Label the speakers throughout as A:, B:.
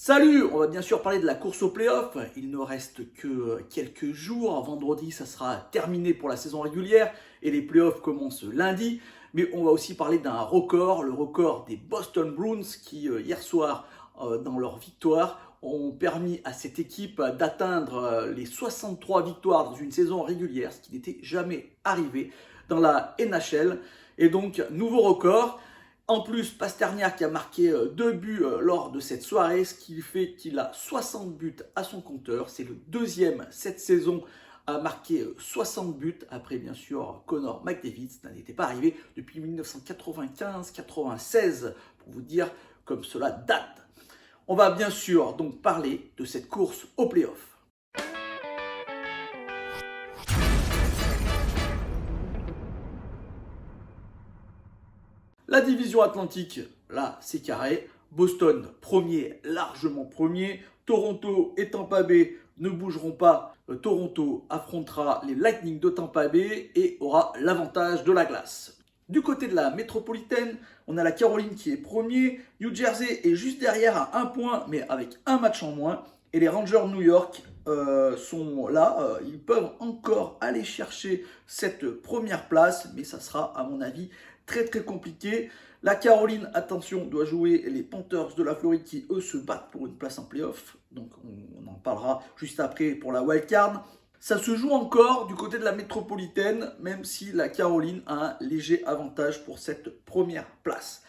A: Salut, on va bien sûr parler de la course au play-off. Il ne reste que quelques jours. Vendredi, ça sera terminé pour la saison régulière et les play-offs commencent lundi. Mais on va aussi parler d'un record, le record des Boston Bruins qui, hier soir, dans leur victoire, ont permis à cette équipe d'atteindre les 63 victoires dans une saison régulière, ce qui n'était jamais arrivé dans la NHL. Et donc, nouveau record. En plus, Pasternak a marqué 2 buts lors de cette soirée, ce qui fait qu'il a 60 buts à son compteur. C'est le deuxième cette saison à marquer 60 buts, après bien sûr Connor McDavid. Ça n'était pas arrivé depuis 1995-96, pour vous dire comme cela date. On va bien sûr donc parler de cette course au play-off. La division Atlantique, là, c'est carré. Boston, premier, largement premier. Toronto et Tampa Bay ne bougeront pas. Toronto affrontera les Lightning de Tampa Bay et aura l'avantage de la glace. Du côté de la métropolitaine, on a la Caroline qui est premier. New Jersey est juste derrière à 1 point, mais avec un match en moins. Et les Rangers de New York sont là. Ils peuvent encore aller chercher cette première place, mais ça sera, à mon avis, très compliqué. La Caroline, attention, doit jouer les Panthers de la Floride qui, eux, se battent pour une place en playoff. Donc, on en parlera juste après pour la wildcard. Ça se joue encore du côté de la métropolitaine, même si la Caroline a un léger avantage pour cette première place.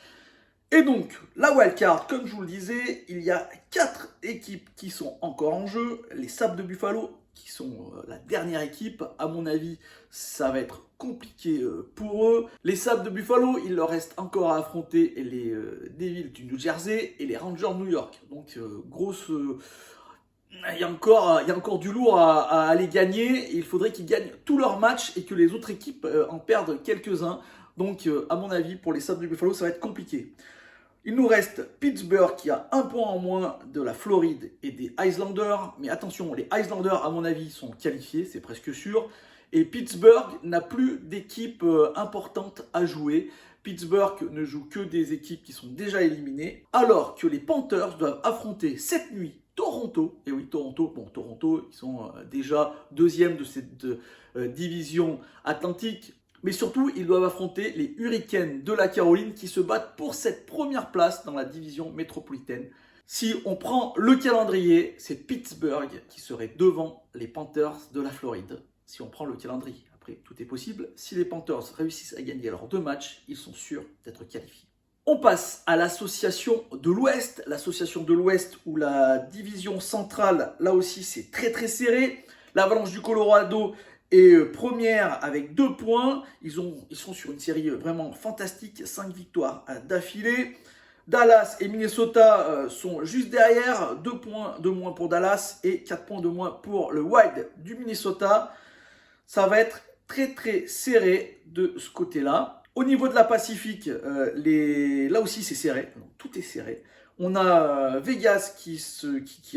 A: Et donc, la wildcard, comme je vous le disais, il y a 4 équipes qui sont encore en jeu. Les Sabres de Buffalo, qui sont la dernière équipe. À mon avis, ça va être compliqué pour eux. Les Sabres de Buffalo, il leur reste encore à affronter les Devils du New Jersey et les Rangers de New York. Donc, il y a encore du lourd à aller gagner. Il faudrait qu'ils gagnent tous leurs matchs et que les autres équipes en perdent quelques-uns. Donc, à mon avis, pour les Sabres de Buffalo, ça va être compliqué. Il nous reste Pittsburgh qui a 1 point en moins de la Floride et des Islanders. Mais attention, les Islanders, à mon avis, sont qualifiés, c'est presque sûr. Et Pittsburgh n'a plus d'équipe importante à jouer. Pittsburgh ne joue que des équipes qui sont déjà éliminées. Alors que les Panthers doivent affronter cette nuit Toronto. Et oui, Toronto, ils sont déjà deuxième de cette division atlantique. Mais surtout, ils doivent affronter les Hurricanes de la Caroline qui se battent pour cette première place dans la division métropolitaine. Si on prend le calendrier, c'est Pittsburgh qui serait devant les Panthers de la Floride. Si on prend le calendrier, après tout est possible. Si les Panthers réussissent à gagner leurs 2 matchs, ils sont sûrs d'être qualifiés. On passe à l'association de l'Ouest. L'association de l'Ouest ou la division centrale, là aussi c'est très serré. L'Avalanche du Colorado est première avec 2 points. Ils sont sur une série vraiment fantastique, 5 victoires d'affilée. Dallas et Minnesota sont juste derrière, 2 points de moins pour Dallas et 4 points de moins pour le Wild du Minnesota. Ça va être très serré de ce côté-là. Au niveau de la Pacifique, là aussi c'est serré, donc tout est serré. On a Vegas qui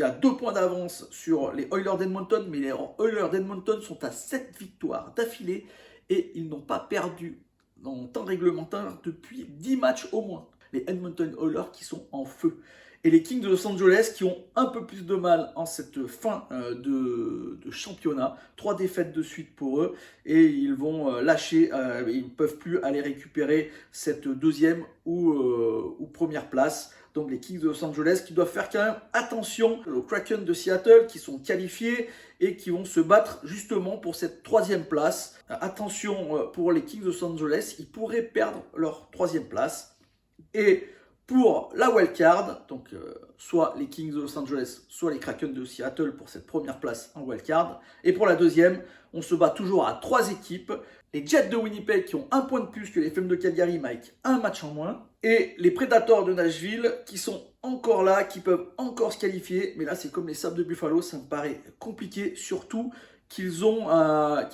A: a 2 points d'avance sur les Oilers d'Edmonton, mais les Oilers d'Edmonton sont à 7 victoires d'affilée et ils n'ont pas perdu en temps réglementaire depuis 10 matchs au moins. Les Edmonton Oilers qui sont en feu. Et les Kings de Los Angeles qui ont un peu plus de mal en cette fin de championnat. 3 défaites de suite pour eux et ils vont lâcher, ils ne peuvent plus aller récupérer cette deuxième ou première place. Donc les Kings de Los Angeles qui doivent faire quand même attention aux Kraken de Seattle qui sont qualifiés et qui vont se battre justement pour cette 3e place. Attention pour les Kings de Los Angeles, ils pourraient perdre leur 3e place. Et pour la wildcard, donc soit les Kings de Los Angeles, soit les Kraken de Seattle pour cette première place en wildcard. Et pour la deuxième, on se bat toujours à 3 équipes. Les Jets de Winnipeg qui ont 1 point de plus que les Flames de Calgary, mais avec 1 match en moins. Et les Predators de Nashville qui sont encore là, qui peuvent encore se qualifier. Mais là, c'est comme les Sabres de Buffalo, ça me paraît compliqué, surtout qu'ils ont un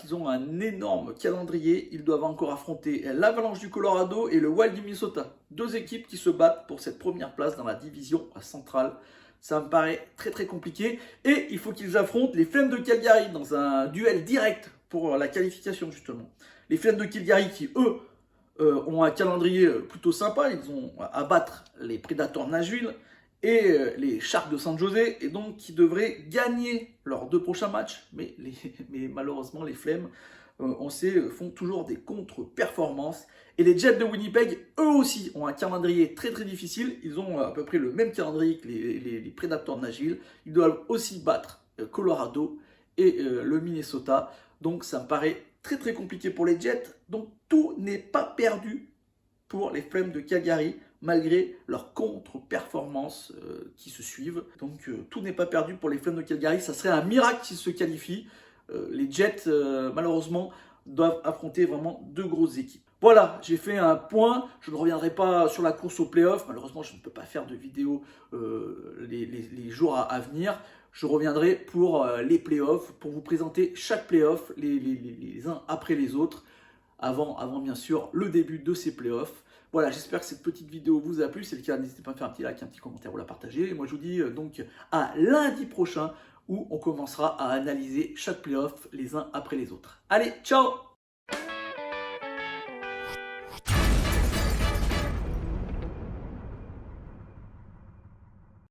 A: énorme calendrier. Ils doivent encore affronter l'Avalanche du Colorado et le Wild du Minnesota. 2 équipes qui se battent pour cette première place dans la division centrale. Ça me paraît très compliqué. Et il faut qu'ils affrontent les Flames de Calgary dans un duel direct pour la qualification justement. Les Flames de Calgary qui, eux, ont un calendrier plutôt sympa. Ils ont à battre les Predators Nashville et les Sharks de San José, et donc qui devraient gagner leurs 2 prochains matchs. Mais malheureusement, les Flames, on sait, font toujours des contre-performances. Et les Jets de Winnipeg, eux aussi, ont un calendrier très très difficile. Ils ont à peu près le même calendrier que les Predators de Nashville. Ils doivent aussi battre Colorado et le Minnesota. Donc ça me paraît très très compliqué pour les Jets. Donc tout n'est pas perdu pour les Flames de Calgary, malgré leurs contre-performances qui se suivent. Donc tout n'est pas perdu pour les Flames de Calgary. Ça serait un miracle s'ils se qualifient. Les Jets, malheureusement, doivent affronter vraiment 2 grosses équipes. Voilà, j'ai fait un point. Je ne reviendrai pas sur la course aux playoffs. Malheureusement, je ne peux pas faire de vidéo les jours à venir. Je reviendrai pour les playoffs, pour vous présenter chaque playoff, les uns après les autres, avant bien sûr le début de ces playoffs. Voilà, j'espère que cette petite vidéo vous a plu. Si c'est le cas, n'hésitez pas à faire un petit like, un petit commentaire ou la partager. Et moi, je vous dis donc à lundi prochain où on commencera à analyser chaque playoff les uns après les autres. Allez, ciao!